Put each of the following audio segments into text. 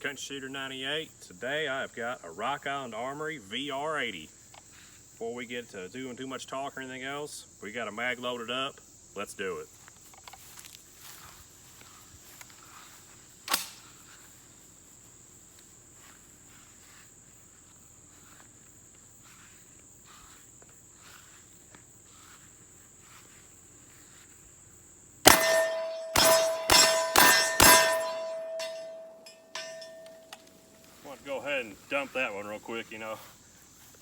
Country Shooter 98. Today I've got a Rock Island Armory VR80. Before we get to doing too much talk or anything else, we got a mag loaded up. Let's do it. I want to go ahead and dump that one real quick,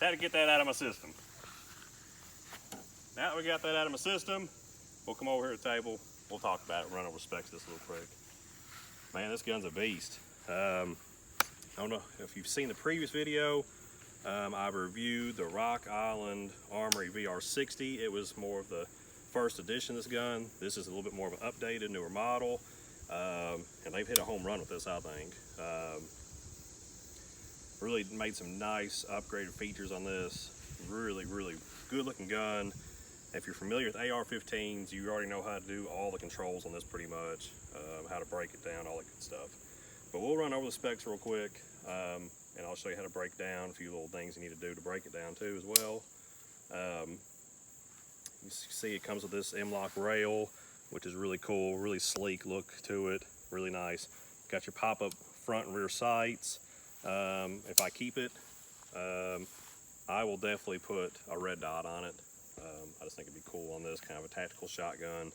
Had to get that out of my system. Now that we got that out of my system, we'll come over here to the table. We'll talk about it, run over specs this real quick. Man, this gun's a beast. I don't know if you've seen the previous video. I reviewed the Rock Island Armory VR60. It was more of the first edition of this gun. This is a little bit more of an updated, newer model. And they've hit a home run with this, I think. Really made some nice upgraded features on this. Really, really good looking gun. If you're familiar with AR-15s, you already know how to do all the controls on this pretty much, how to break it down, all that good stuff. But we'll run over the specs real quick, and I'll show you how to break down a few little things you need to do to break it down too as well. You see it comes with this M-LOK rail, which is really cool, really sleek look to it, really nice. Got your pop-up front and rear sights. If I keep it, I will definitely put a red dot on it. I just think it'd be cool on this kind of a tactical shotgun.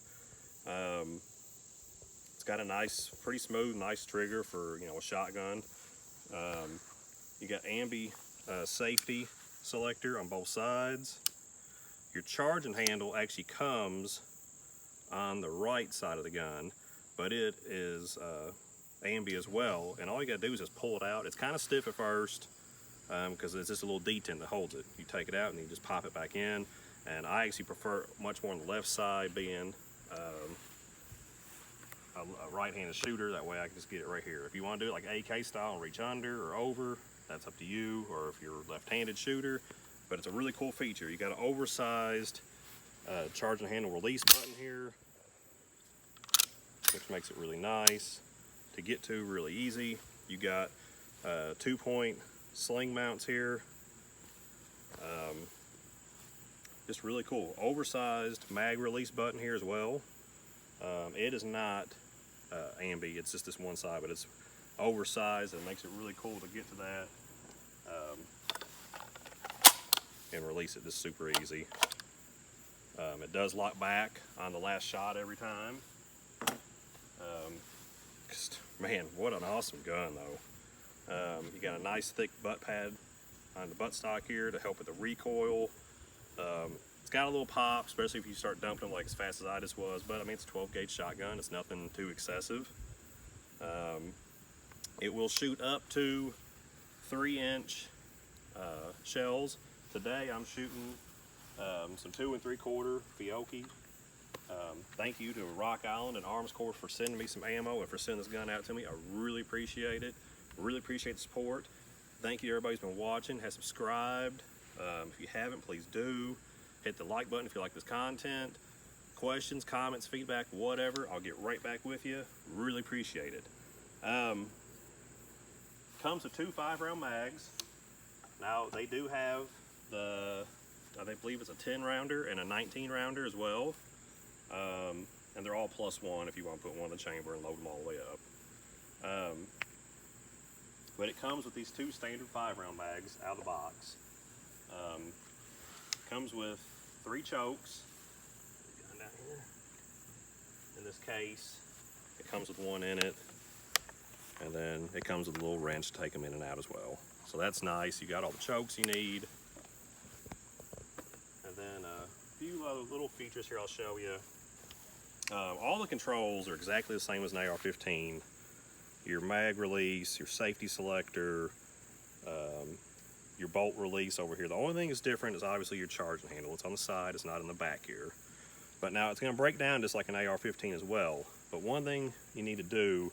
It's got a nice, pretty smooth, nice trigger for, a shotgun. You got ambi safety selector on both sides. Your charging handle actually comes on the right side of the gun, but it is ambi as well, and all you gotta do is just pull it out. It's kind of stiff at first because it's just a little detent that holds it. You take it out and you just pop it back in, and I actually prefer much more on the left side, being a right-handed shooter. That way I can just get it right here. If you want to do it like AK style and reach under or over, that's up to you, or if you're a left-handed shooter. But it's a really cool feature. You got an oversized charging handle release button here, which makes it really nice to get to, really easy. You got 2-point sling mounts here. Just really cool. Oversized mag release button here as well. It is not ambi, it's just this one side, but it's oversized and makes it really cool to get to that and release it just super easy. It does lock back on the last shot every time. Man, what an awesome gun though. You got a nice thick butt pad on the buttstock here to help with the recoil. It's got a little pop, especially if you start dumping them like as fast as I just was, but I mean, it's a 12 gauge shotgun. It's nothing too excessive. It will shoot up to 3-inch shells. Today I'm shooting some 2 3/4 Fiocchi. Thank you to Rock Island and Arms Corps for sending me some ammo and for sending this gun out to me. I really appreciate it. Really appreciate the support. Thank you to everybody who's been watching, has subscribed. If you haven't, please do. Hit the like button if you like this content. Questions, comments, feedback, whatever, I'll get right back with you. Really appreciate it. Comes with 2 5-round mags. Now, they do have I believe it's a 10-rounder and a 19-rounder as well. And they're all +1 if you want to put one in the chamber and load them all the way up. But it comes with these 2 standard 5-round mags out of the box. Comes with 3 chokes. Down here. In this case, it comes with 1 in it, and then it comes with a little wrench to take them in and out as well. So that's nice. You got all the chokes you need. And then a few other little features here I'll show you. All the controls are exactly the same as an AR-15. Your mag release, your safety selector, your bolt release over here. The only thing that's different is obviously your charging handle. It's on the side, it's not in the back here. But now it's gonna break down just like an AR-15 as well. But one thing you need to do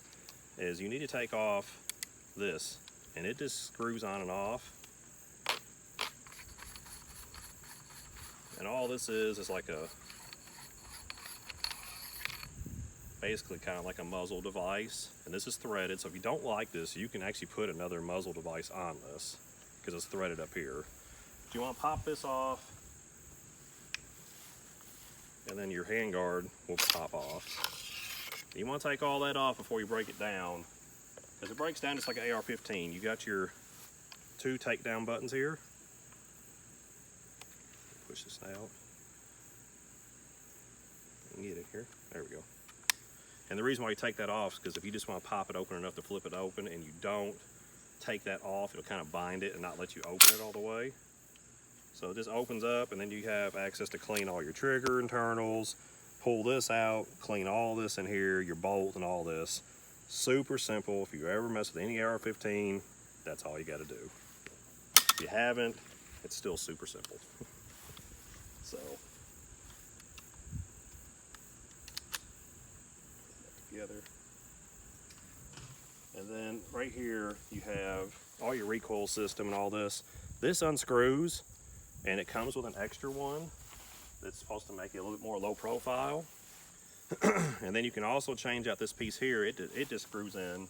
is you need to take off this, and it just screws on and off. And all this is like basically kind of like a muzzle device, and this is threaded, so if you don't like this, you can actually put another muzzle device on this because it's threaded up here. But you want to pop this off, and then your handguard will pop off. You want to take all that off before you break it down, because it breaks down just like an AR-15. You got your 2 takedown buttons here. Push this out. Get it here. There we go. And the reason why you take that off is because if you just want to pop it open enough to flip it open and you don't take that off, it'll kind of bind it and not let you open it all the way. So this opens up, and then you have access to clean all your trigger internals, pull this out, clean all this in here, your bolt and all this. Super simple. If you ever mess with any AR-15, that's all you got to do. If you haven't, it's still super simple. So together. And then right here you have all your recoil system and all this. This unscrews, and it comes with an extra one that's supposed to make it a little bit more low profile. And then you can also change out this piece here. It just screws in,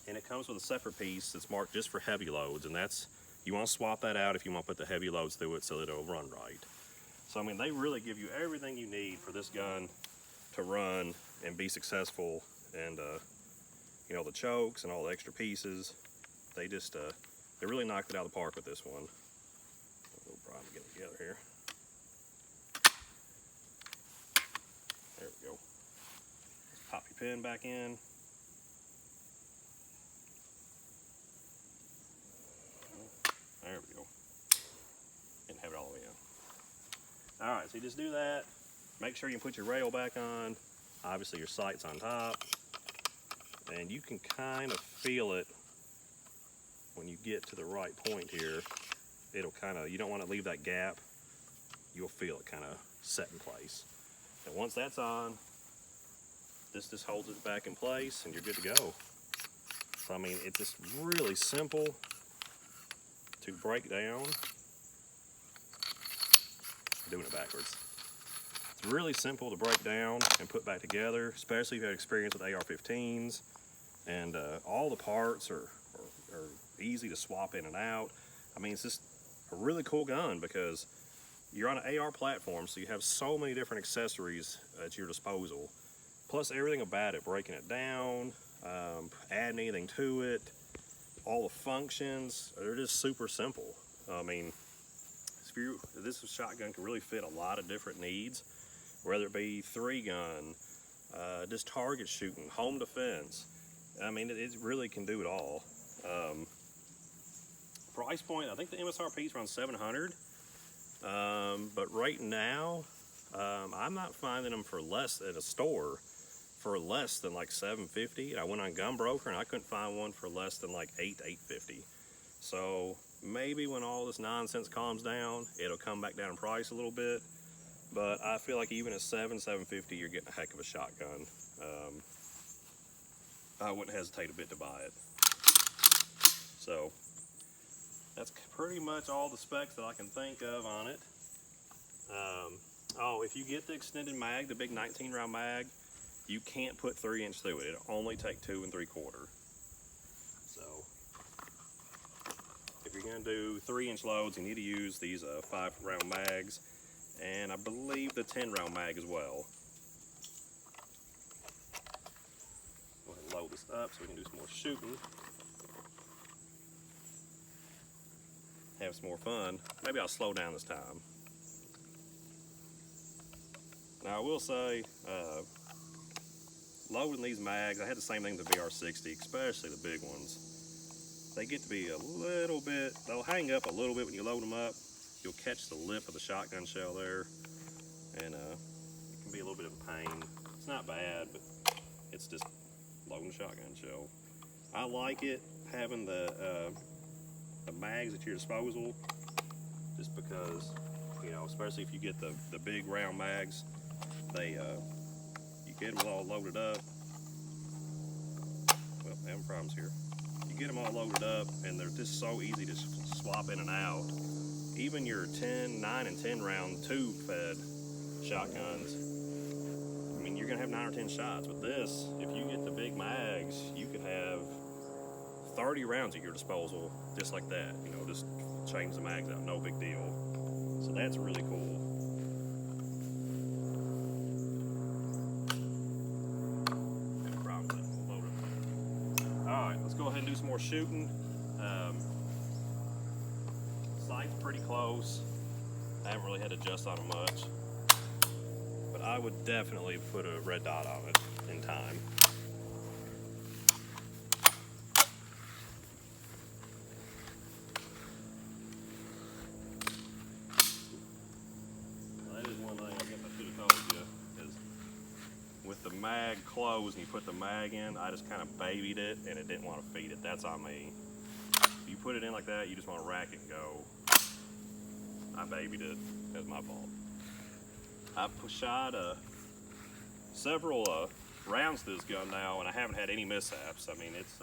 and it comes with a separate piece that's marked just for heavy loads, and that's, you want to swap that out if you want to put the heavy loads through it so that it'll run right. So I mean, they really give you everything you need for this gun to run and be successful. And you know, the chokes and all the extra pieces, they just they really knocked it out of the park with this one. We'll probably get it together here. There we go. Let's pop your pin back in. There we go. Didn't have it all the way in. All right, so you just do that. Make sure you put your rail back on. Obviously your sight's on top. And you can kind of feel it when you get to the right point here. It'll kind of, you don't want to leave that gap. You'll feel it kind of set in place. And once that's on, this just holds it back in place and you're good to go. So I mean, it's just really simple to break down. I'm doing it backwards. It's really simple to break down and put back together, especially if you have experience with AR-15s. And all the parts are easy to swap in and out. I mean, it's just a really cool gun because you're on an AR platform, so you have so many different accessories at your disposal. Plus everything about it, breaking it down, adding anything to it, all the functions, they're just super simple. I mean, this shotgun can really fit a lot of different needs, whether it be 3-gun, just target shooting, home defense. I mean, it really can do it all. Price point, I think the MSRP is around $700. But right now, I'm not finding them for less at a store for less than like $750. I went on Gunbroker and I couldn't find one for less than like $850. So maybe when all this nonsense calms down, it'll come back down in price a little bit. But I feel like even at $750, you're getting a heck of a shotgun. I wouldn't hesitate a bit to buy it. So that's pretty much all the specs that I can think of on it. Oh, if you get the extended mag, the big 19-round mag, you can't put 3-inch through it. It'll only take 2 3/4. So if you're gonna do 3-inch loads, you need to use these 5-round mags, and I believe the 10-round mag as well. Go ahead and load this up so we can do some more shooting. Have some more fun. Maybe I'll slow down this time. Now I will say, loading these mags, I had the same thing with the VR60, especially the big ones. They get to be a little bit, they'll hang up a little bit when you load them up. You'll catch the lip of the shotgun shell there, and it can be a little bit of a pain. It's not bad, but it's just loading the shotgun shell. I like it having the mags at your disposal, just because, you know, especially if you get the big round mags, they you get them all loaded up. Well, I'm having problems here. You get them all loaded up, and they're just so easy to swap in and out. Even your 9 and 10 round tube fed shotguns, I mean, and you're gonna have 9 or 10 shots. With this, if you get the big mags, you could have 30 rounds at your disposal, just like that. You know, just change the mags out, no big deal. So that's really cool. No problem with it. We'll load it. All right, let's go ahead and do some more shooting. Sight's pretty close. I haven't really had to adjust on it much, but I would definitely put a red dot on it in time. That is one thing I guess I should have told you, is with the mag closed and you put the mag in, I just kind of babied it and it didn't want to feed it. That's on me. If you put it in like that, you just want to rack it and go. I babied it. That's my fault. I've shot several rounds to this gun now, and I haven't had any mishaps. I mean, it's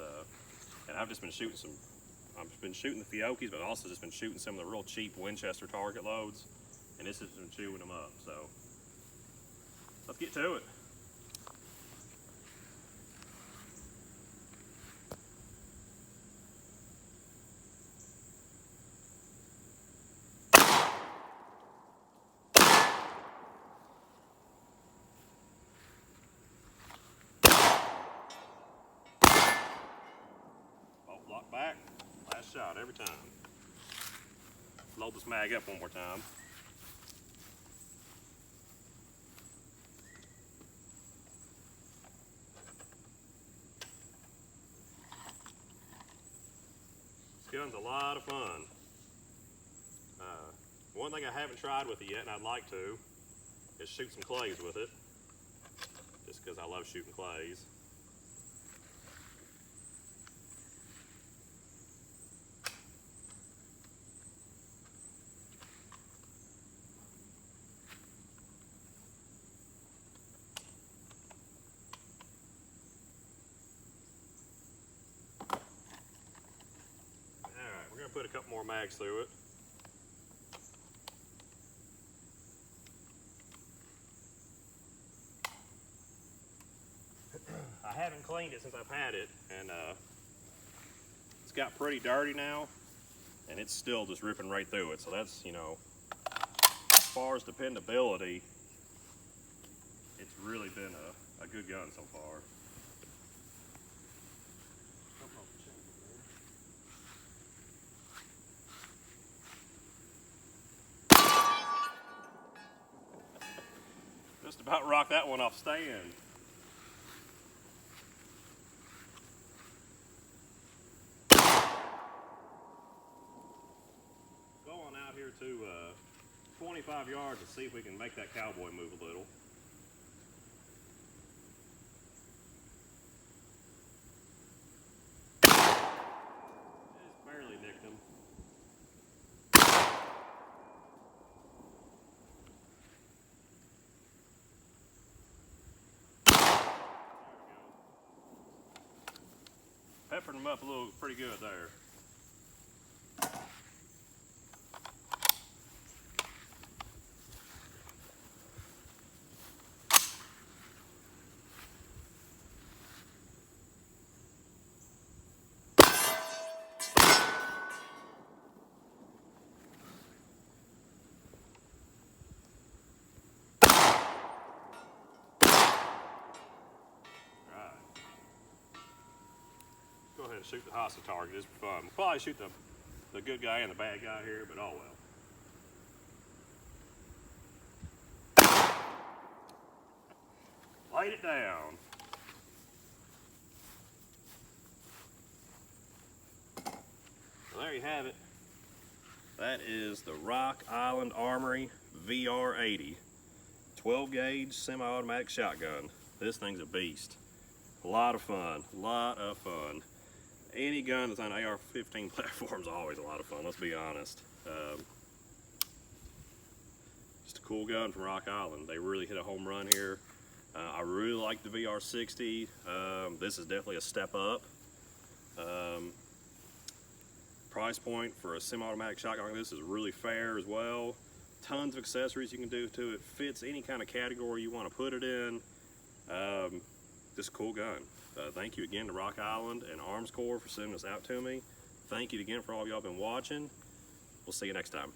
and I've just been shooting some. I've been shooting the Fiocchis, but also just been shooting some of the real cheap Winchester target loads, and this has been chewing them up. So let's get to it. Lock back, last shot every time. Load this mag up one more time. This gun's a lot of fun. One thing I haven't tried with it yet, and I'd like to, is shoot some clays with it. Just because I love shooting clays. Put a couple more mags through it. I haven't cleaned it since I've had it, and it's got pretty dirty now, and it's still just ripping right through it. So that's, you know, as far as dependability, it's really been a good gun so far. Just about rocked that one off stand. Going out here to 25 yards to see if we can make that cowboy move a little. Just barely nicked him. Peppered them up a little, pretty good there. Go ahead and shoot the hostile target. It's fun. We'll probably shoot the good guy and the bad guy here, but oh well. Laid it down. So there you have it. That is the Rock Island Armory VR80. 12 gauge semi-automatic shotgun. This thing's a beast. A lot of fun, Any gun that's on AR-15 platforms is always a lot of fun, let's be honest. Just a cool gun from Rock Island. They really hit a home run here. I really like the VR60. This is definitely a step up. Price point for a semi-automatic shotgun like this is really fair as well. Tons of accessories you can do to it. Fits any kind of category you want to put it in. Just a cool gun. Thank you again to Rock Island and Arms Corps for sending this out to me. Thank you again for all of y'all been watching. We'll see you next time.